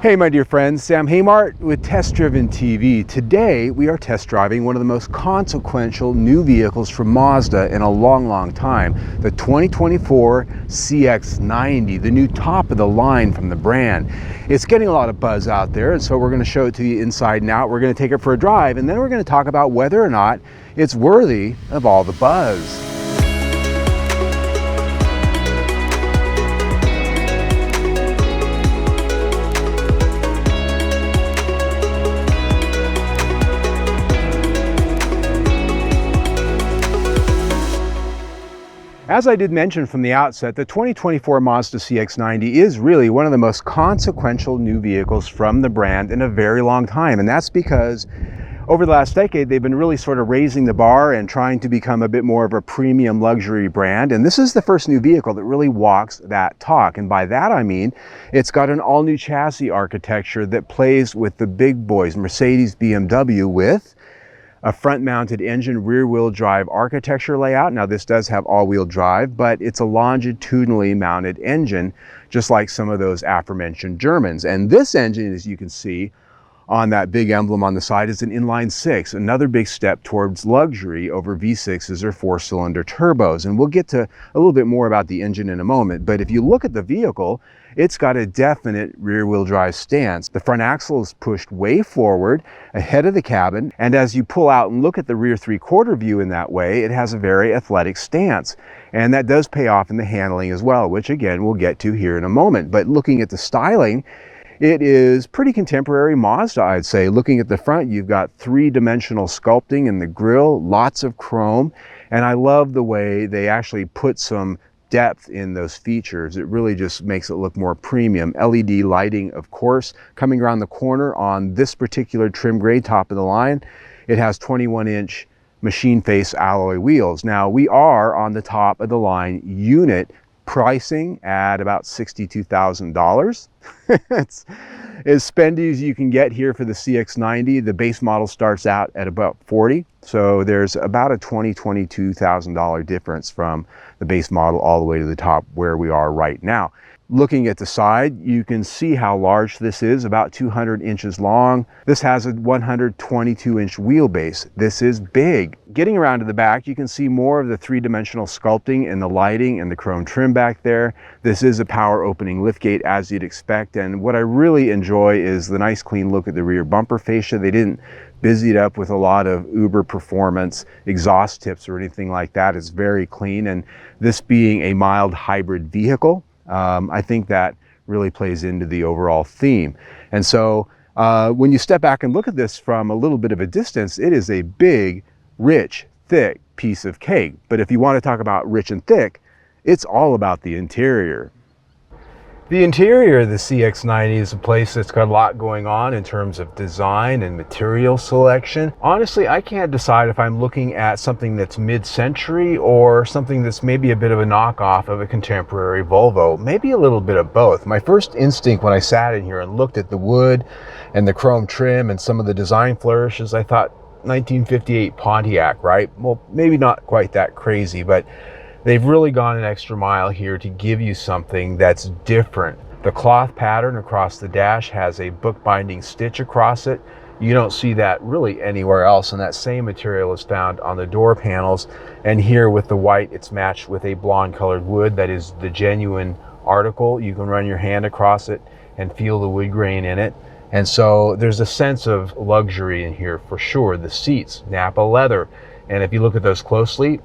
Hey my dear friends, Sam Haymart with Test Driven TV. Today we are test driving one of the most consequential new vehicles from Mazda in a long time, the 2024 CX-90, the new top of the line from the brand. It's getting a lot of buzz out there, and so we're going to show it to you inside and out. We're going to take it for a drive, and then we're going to talk about whether or not it's worthy of all the buzz. As I did mention from the outset, the 2024 Mazda CX-90 is really one of the most consequential new vehicles from the brand in a very long time. And that's because over the last decade, they've been really sort of raising the bar and trying to become a bit more of a premium luxury brand. And this is the first new vehicle that really walks that talk. And by that, I mean, it's got an all new chassis architecture that plays with the big boys, Mercedes, BMW, with a front-mounted engine, rear-wheel drive architecture layout. Now this does have all-wheel drive, but it's a longitudinally mounted engine, just like some of those aforementioned Germans. And this engine, as you can see on that big emblem on the side, is an inline six, another big step towards luxury over V6s or four-cylinder turbos. And we'll get to a little bit more about the engine in a moment. But if you look at the vehicle, it's got a definite rear-wheel drive stance. The front axle is pushed way forward ahead of the cabin, and as you pull out and look at the rear three-quarter view in that way, it has a very athletic stance. And that does pay off in the handling as well, which again we'll get to here in a moment. But looking at the styling, it is pretty contemporary Mazda, I'd say. Looking at the front, you've got three-dimensional sculpting in the grille, lots of chrome, and I love the way they actually put some depth in those features. It really just makes it look more premium. LED lighting, of course, coming around the corner on this particular trim grade, top of the line. It has 21-inch machine face alloy wheels. Now we are on the top of the line unit pricing at about $62,000. It's as spendy as you can get here for the CX-90. The base model starts out at about $40,000. So there's about a $22,000 difference from the base model all the way to the top where we are right now. Looking at the side, you can see how large this is, about 200 inches long. This has a 122-inch wheelbase. This is big. Getting around to the back, you can see more of the three-dimensional sculpting and the lighting and the chrome trim back there. This is a power opening liftgate as you'd expect, and what I really enjoy is the nice clean look at the rear bumper fascia. They didn't busy it up with a lot of uber performance exhaust tips or anything like that. It's very clean, and this being a mild hybrid vehicle, I think that really plays into the overall theme. And so when you step back and look at this from a little bit of a distance, it is a big, rich, thick piece of cake. But if you want to talk about rich and thick, it's all about the interior. The interior of the CX-90 is a place that's got a lot going on in terms of design and material selection. Honestly, I can't decide if I'm looking at something that's mid-century or something that's maybe a bit of a knockoff of a contemporary Volvo. Maybe a little bit of both. My first instinct when I sat in here and looked at the wood and the chrome trim and some of the design flourishes, I thought 1958 Pontiac, right? Well, maybe not quite that crazy, but they've really gone an extra mile here to give you something that's different. The cloth pattern across the dash has a bookbinding stitch across it. You don't see that really anywhere else, and that same material is found on the door panels. And here with the white, it's matched with a blonde colored wood that is the genuine article. You can run your hand across it and feel the wood grain in it. And so there's a sense of luxury in here for sure. The seats, Napa leather. And if you look at those closely,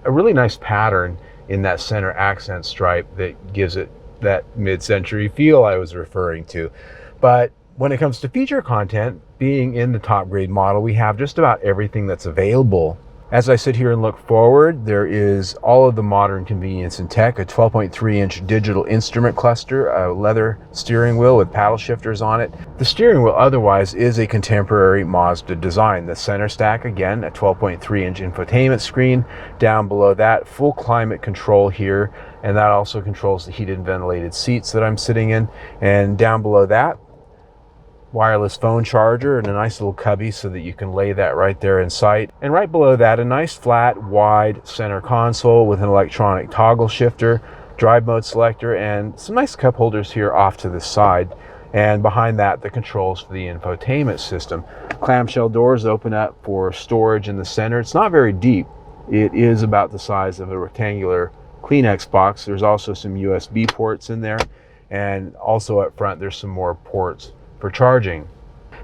a really nice pattern in that center accent stripe that gives it that mid-century feel I was referring to. But when it comes to feature content, being in the top grade model, we have just about everything that's available. As I sit here and look forward, there is all of the modern convenience and tech, a 12.3-inch digital instrument cluster, a leather steering wheel with paddle shifters on it. The steering wheel otherwise is a contemporary Mazda design. The center stack, again, a 12.3-inch infotainment screen. Down below that, full climate control here, and that also controls the heated and ventilated seats that I'm sitting in. And down below that, wireless phone charger and a nice little cubby so that you can lay that right there in sight. And right below that, a nice flat, wide center console with an electronic toggle shifter, drive mode selector, and some nice cup holders here off to the side. And behind that, the controls for the infotainment system. Clamshell doors open up for storage in the center. It's not very deep. It is about the size of a rectangular Kleenex box. There's also some USB ports in there, and also up front there's some more ports for charging.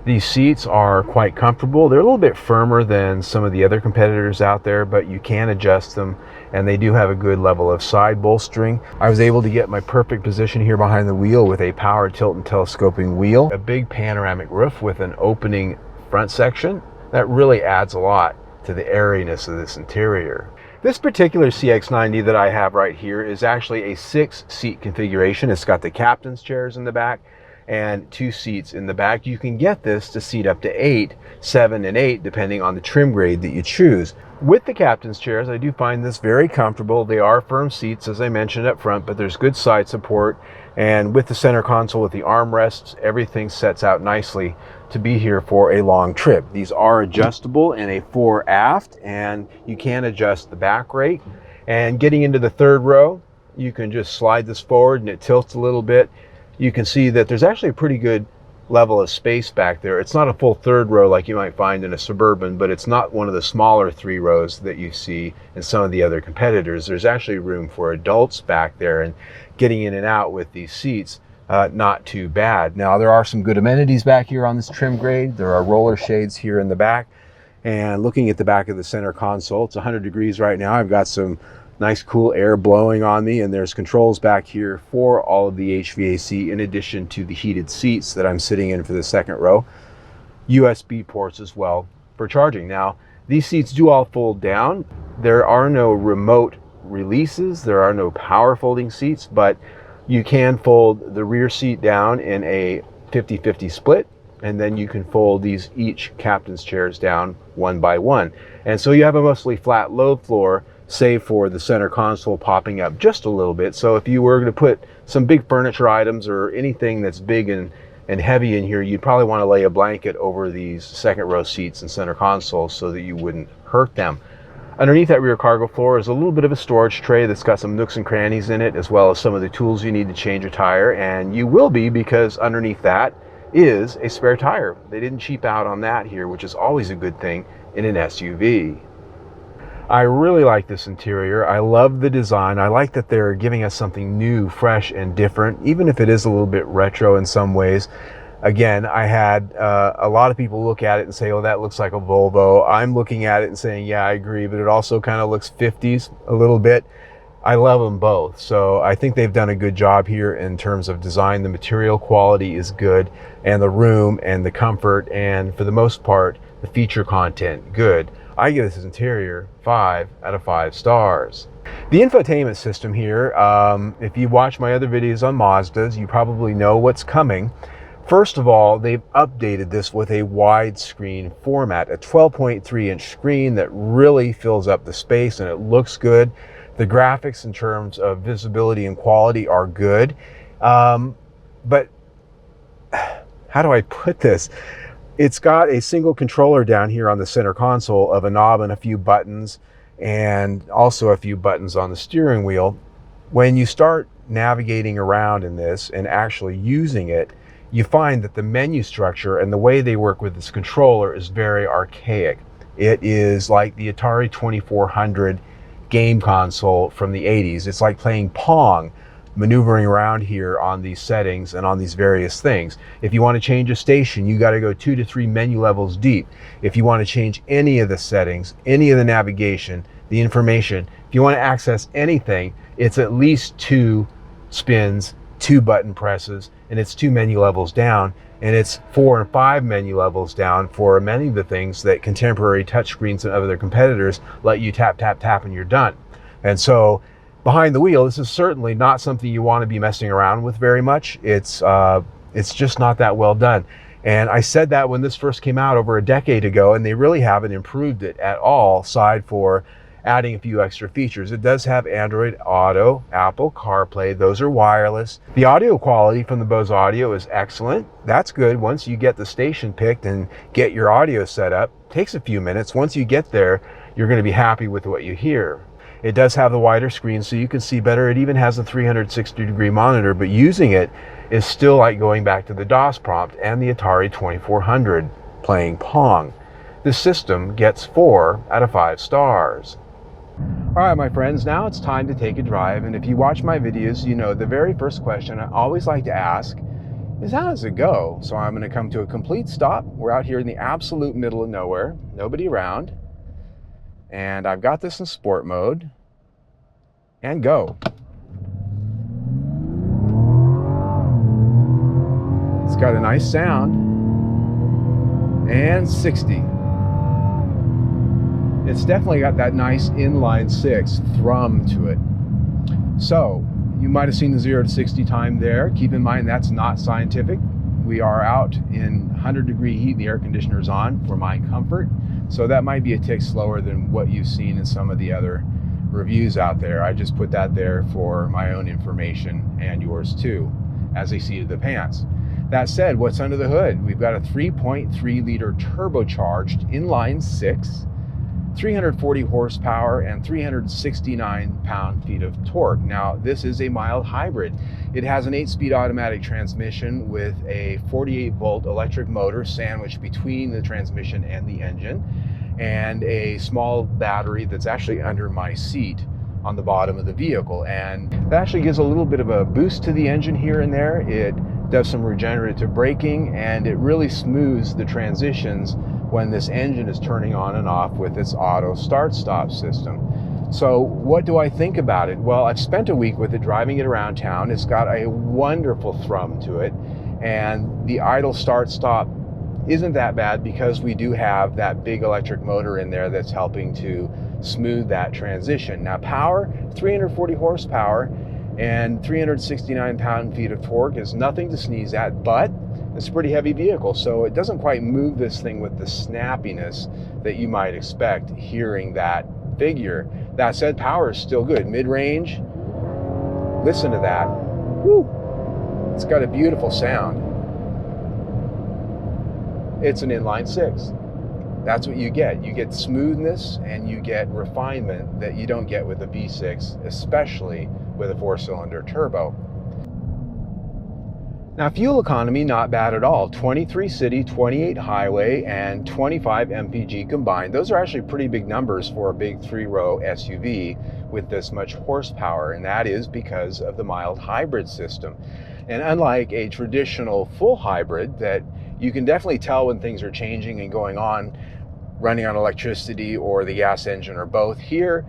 These seats are quite comfortable. They're a little bit firmer than some of the other competitors out there, but you can adjust them, and they do have a good level of side bolstering. I was able to get my perfect position here behind the wheel with a power tilt and telescoping wheel, a big panoramic roof with an opening front section. That really adds a lot to the airiness of this interior. This particular CX-90 that I have right here is actually a 6-seat configuration. It's got the captain's chairs in the back and 2 seats in the back. You can get this to seat up to 8, 7, and 8, depending on the trim grade that you choose. With the captain's chairs, I do find this very comfortable. They are firm seats, as I mentioned up front, but there's good side support. And with the center console, with the armrests, everything sets out nicely to be here for a long trip. These are adjustable in a 4 aft, and you can adjust the back rate. And getting into the third row, you can just slide this forward and it tilts a little bit. You can see that there's actually a pretty good level of space back there. It's not a full third row like you might find in a Suburban, but it's not one of the smaller 3 rows that you see in some of the other competitors. There's actually room for adults back there, and getting in and out with these seats, not too bad. Now, there are some good amenities back here on this trim grade. There are roller shades here in the back, and looking at the back of the center console, it's 100 degrees right now. I've got some nice cool air blowing on me, and there's controls back here for all of the HVAC in addition to the heated seats that I'm sitting in for the second row. USB ports as well for charging. Now, these seats do all fold down. There are no remote releases. There are no power folding seats, but you can fold the rear seat down in a 50-50 split, and then you can fold these each captain's chairs down one by one. And so you have a mostly flat low floor, save for the center console popping up just a little bit. So if you were going to put some big furniture items or anything that's big and heavy in here, you'd probably want to lay a blanket over these second row seats and center console so that you wouldn't hurt them. Underneath that rear cargo floor is a little bit of a storage tray that's got some nooks and crannies in it, as well as some of the tools you need to change a tire, and you will be, because underneath that is a spare tire. They didn't cheap out on that here, which is always a good thing in an SUV. I really like this interior. I love the design. I like that they're giving us something new, fresh, and different, even if it is a little bit retro in some ways. Again, I had a lot of people look at it and say, oh, that looks like a Volvo. I'm looking at it and saying, yeah, I agree, but it also kind of looks 50s a little bit. I love them both. So I think they've done a good job here in terms of design. The material quality is good, and the room and the comfort, and for the most part, the feature content, good. I give this interior 5 out of 5 stars. The infotainment system here, if you watch my other videos on Mazdas, you probably know what's coming. First of all, they've updated this with a widescreen format, a 12.3-inch screen that really fills up the space, and it looks good. The graphics in terms of visibility and quality are good. But how do I put this? It's got a single controller down here on the center console of a knob and a few buttons, and also a few buttons on the steering wheel. When you start navigating around in this and actually using it, you find that the menu structure and the way they work with this controller is very archaic. It is like the Atari 2400 game console from the 80s. It's like playing Pong, maneuvering around here on these settings and on these various things. If you want to change a station, you got to go 2 to 3 menu levels deep. If you want to change any of the settings, any of the navigation, the information, if you want to access anything, it's at least 2 spins, 2 button presses, and it's 2 menu levels down, and it's 4 and 5 menu levels down for many of the things that contemporary touchscreens and other competitors let you tap, tap, tap, and you're done. And so behind the wheel, this is certainly not something you want to be messing around with very much. It's just not that well done. And I said that when this first came out over a decade ago, and they really haven't improved it at all, aside for adding a few extra features. It does have Android Auto, Apple CarPlay, those are wireless. The audio quality from the Bose Audio is excellent. That's good once you get the station picked and get your audio set up. It takes a few minutes. Once you get there, you're going to be happy with what you hear. It does have the wider screen so you can see better. It even has a 360-degree monitor, but using it, is still like going back to the DOS prompt and the Atari 2400 playing Pong. The system gets 4 out of 5 stars. All right, my friends, now it's time to take a drive. And if you watch my videos, you know the very first question I always like to ask is, how does it go? So I'm going to come to a complete stop. We're out here in the absolute middle of nowhere, nobody around. And I've got this in sport mode. And go. It's got a nice sound. And 60. It's definitely got that nice inline 6 thrum to it. So you might have seen the 0 to 60 time there. Keep in mind that's not scientific. We are out in 100-degree heat, the air conditioner's on for my comfort. So that might be a tick slower than what you've seen in some of the other reviews out there. I just put that there for my own information and yours too, as they seated the pants. That said, what's under the hood? We've got a 3.3 liter turbocharged inline 6, 340 horsepower and 369 pound-feet of torque. Now, this is a mild hybrid. It has an 8-speed automatic transmission with a 48-volt electric motor sandwiched between the transmission and the engine, and a small battery that's actually under my seat on the bottom of the vehicle. And that actually gives a little bit of a boost to the engine here and there. It does some regenerative braking, and it really smooths the transitions when this engine is turning on and off with its auto start-stop system. So what do I think about it? Well, I've spent a week with it, driving it around town. It's got a wonderful thrum to it, and the idle start-stop isn't that bad because we do have that big electric motor in there that's helping to smooth that transition. Now, power, 340 horsepower and 369 pound-feet of torque is nothing to sneeze at, but it's a pretty heavy vehicle, so it doesn't quite move this thing with the snappiness that you might expect hearing that figure. That said, power is still good. Mid-range, listen to that. Woo! It's got a beautiful sound. It's an inline 6. That's what you get. You get smoothness and you get refinement that you don't get with a V6, especially with a 4-cylinder turbo. Now, fuel economy, not bad at all. 23 city, 28 highway, and 25 mpg combined. Those are actually pretty big numbers for a big 3-row SUV with this much horsepower, and that is because of the mild hybrid system. And unlike a traditional full hybrid that you can definitely tell when things are changing and going on, running on electricity or the gas engine or both, here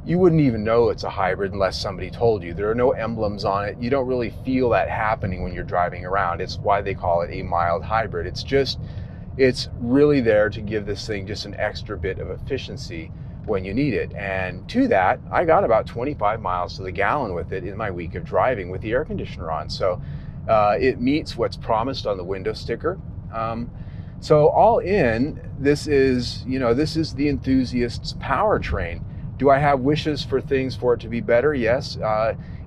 you wouldn't even know it's a hybrid unless somebody told you. There are no emblems on it. You don't really feel that happening when you're driving around. It's why they call it a mild hybrid. It's really there to give this thing just an extra bit of efficiency when you need it. And to that, I got about 25 miles to the gallon with it in my week of driving with the air conditioner on. So it meets what's promised on the window sticker. So all in, this is the enthusiast's powertrain. Do I have wishes for things for it to be better? Yes.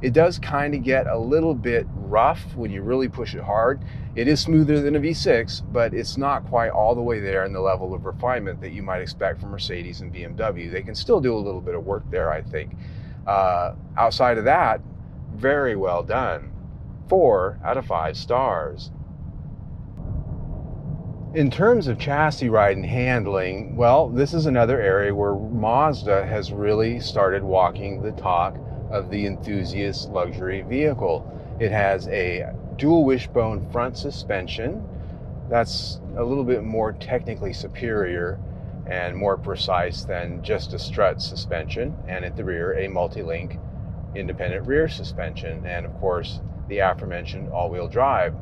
It does kind of get a little bit rough when you really push it hard. It is smoother than a V6, but it's not quite all the way there in the level of refinement that you might expect from Mercedes and BMW. They can still do a little bit of work there, I think. Outside of that, very well done. 4 out of 5 stars. In terms of chassis ride and handling, well, this is another area where Mazda has really started walking the talk of the enthusiast luxury vehicle. It has a dual wishbone front suspension that's a little bit more technically superior and more precise than just a strut suspension, and at the rear a multi-link independent rear suspension, and of course the aforementioned all-wheel drive.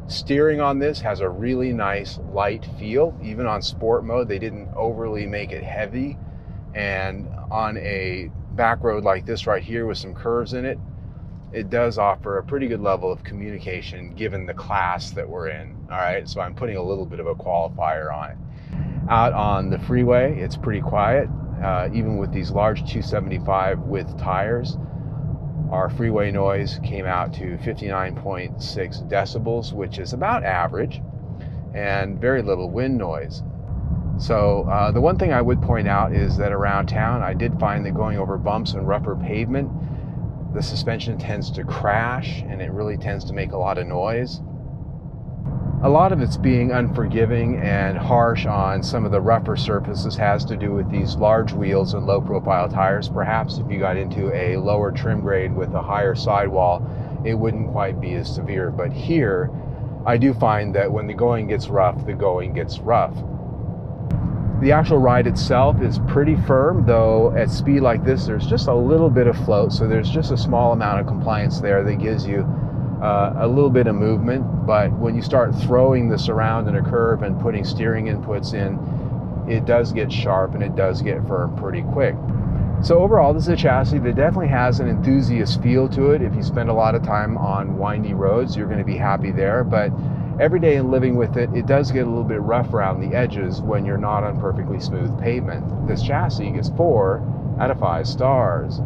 Steering on this has a really nice light feel. Even on sport mode, they didn't overly make it heavy. And on a back road like this right here with some curves in it, it does offer a pretty good level of communication given the class that we're in. All right, so I'm putting a little bit of a qualifier on it. Out on the freeway, it's pretty quiet. Even with these large 275 width tires, our freeway noise came out to 59.6 decibels, which is about average, and very little wind noise. So the one thing I would point out is that around town, I did find that going over bumps and rougher pavement the suspension tends to crash and it really tends to make a lot of noise. A lot of it's being unforgiving and harsh on some of the rougher surfaces has to do with these large wheels and low profile tires. Perhaps if you got into a lower trim grade with a higher sidewall, it wouldn't quite be as severe. But here, I do find that when the going gets rough, the going gets rough. The actual ride itself is pretty firm, though at speed like this, there's just a little bit of float. So there's just a small amount of compliance there that gives you a little bit of movement. But when you start throwing this around in a curve and putting steering inputs in, it does get sharp and it does get firm pretty quick. So overall, this is a chassis that definitely has an enthusiast feel to it. If you spend a lot of time on windy roads, you're going to be happy there. But every day in living with it, it does get a little bit rough around the edges when you're not on perfectly smooth pavement. This chassis gets 4 out of 5 stars.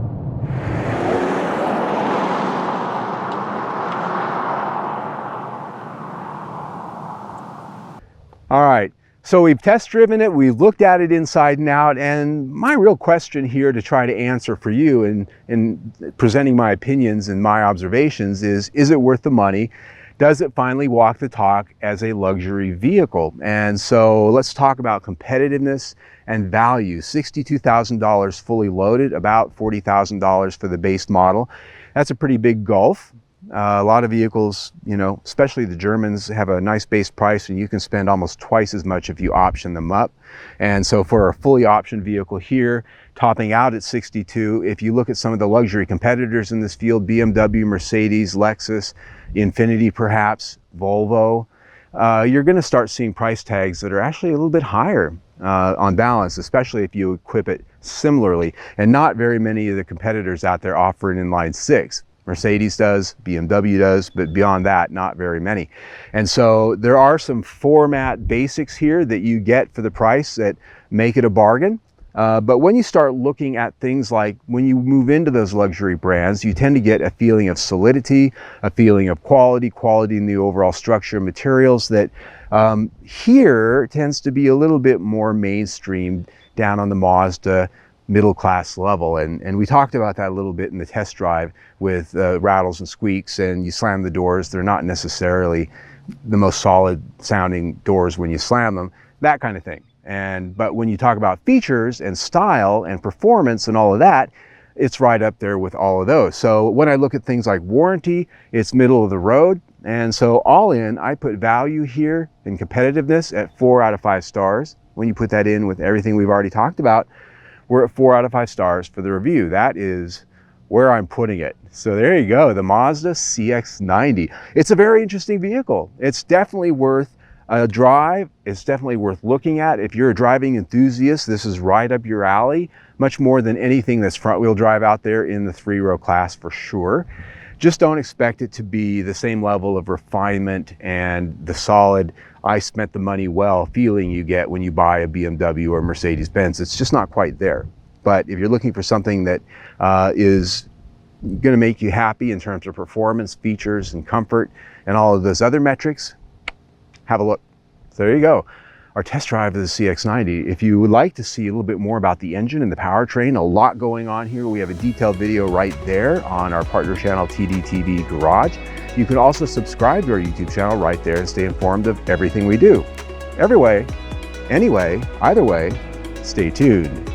All right, so we've test driven it, we've looked at it inside and out, and my real question here to try to answer for you in presenting my opinions and my observations is it worth the money? Does it finally walk the talk as a luxury vehicle? And so let's talk about competitiveness and value. $62,000 fully loaded, about $40,000 for the base model. That's a pretty big gulf. A lot of vehicles, you know, especially the Germans, have a nice base price and you can spend almost twice as much if you option them up. And so for a fully optioned vehicle here, topping out at 62, if you look at some of the luxury competitors in this field, BMW, Mercedes, Lexus, Infiniti perhaps, Volvo, you're going to start seeing price tags that are actually a little bit higher on balance, especially if you equip it similarly. And not very many of the competitors out there offer an inline 6. Mercedes does, BMW does, but beyond that, not very many. And so there are some format basics here that you get for the price that make it a bargain. But when you start looking at things like when you move into those luxury brands, you tend to get a feeling of solidity, a feeling of quality in the overall structure of materials that here tends to be a little bit more mainstream down on the Mazda middle class level. And we talked about that a little bit in the test drive with rattles and squeaks, and you slam the doors. They're not necessarily the most solid sounding doors when you slam them, that kind of thing. But when you talk about features and style and performance and all of that, it's right up there with all of those. So when I look at things like warranty, it's middle of the road. And so all in, I put value here and competitiveness at 4 out of 5 stars. When you put that in with everything we've already talked about, we're at 4 out of 5 stars for the review. That is where I'm putting it. So there you go, the Mazda CX-90. It's a very interesting vehicle. It's definitely worth a drive. It's definitely worth looking at. If you're a driving enthusiast, this is right up your alley, much more than anything that's front wheel drive out there in the 3-row class for sure. Just don't expect it to be the same level of refinement and the solid, I spent the money well feeling you get when you buy a BMW or Mercedes Benz. It's just not quite there. But if you're looking for something that is going to make you happy in terms of performance, features, and comfort, and all of those other metrics, have a look. So there you go, our test drive of the CX-90. If you would like to see a little bit more about the engine and the powertrain, a lot going on here. We have a detailed video right there on our partner channel, TDTV Garage. You can also subscribe to our YouTube channel right there and stay informed of everything we do. Anyway, either way, stay tuned.